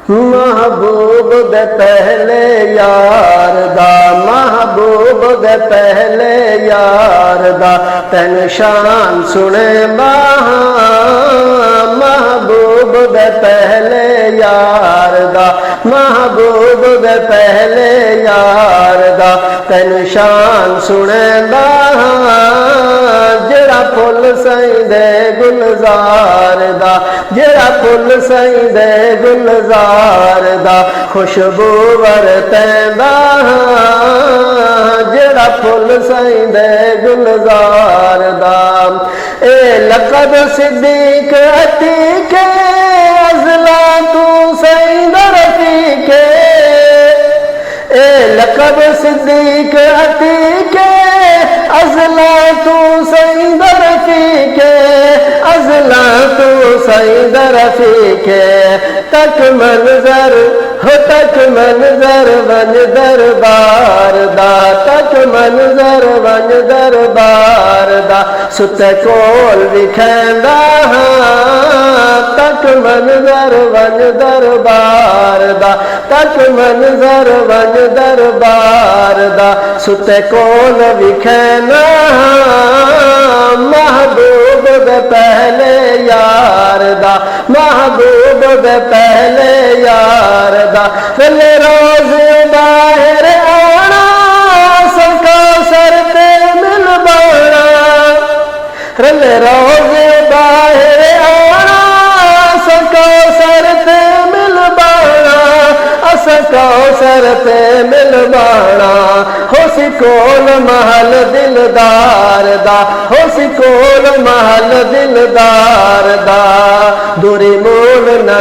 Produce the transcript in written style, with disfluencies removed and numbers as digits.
महबूब दे पहले यार दा, महबूब दे पहले यार दा, तेन शान सुने बाहा। महबूब दे पहले यार दा, महबूब दे पहले यार दा, तेन शान सुने बाहा। जेड़ा फुल सई दे गुलजार दा, जेड़ा फुल सई दे गुलजार दा, खुशबू वरतैंदा। जेड़ा फुल सई दे गुलजार दा, ए लक़ब सिद्दीक अतीक अज़ला तू सई रफ़ीक। ए लक़ब सिद्दीक अतीक अज़ला तू सई रफ़ीक, अज़ला तू सई रफ़ीक। तक मंजर हो तक मंजर वन दरबार दा, तक मंजर वन दरबार दा, सुते कोल विखैंदा। तक मंजर वन दरबार दा, तक मंजर वन दरबार दा, सुते कोल विखैंदा। महबूब दे पहले यार दा, महबूब दे पहले यार दा, फिर रोज बाहर आना, सका सर ते मिल बाना। फिर रोज बाहर आना, सका सर ते मिल बाना, असका सर ते मिल बाना। हो सिकोल महल दिलदार दा, हो सिकोल महल दिलदार दा, दूरी मूल न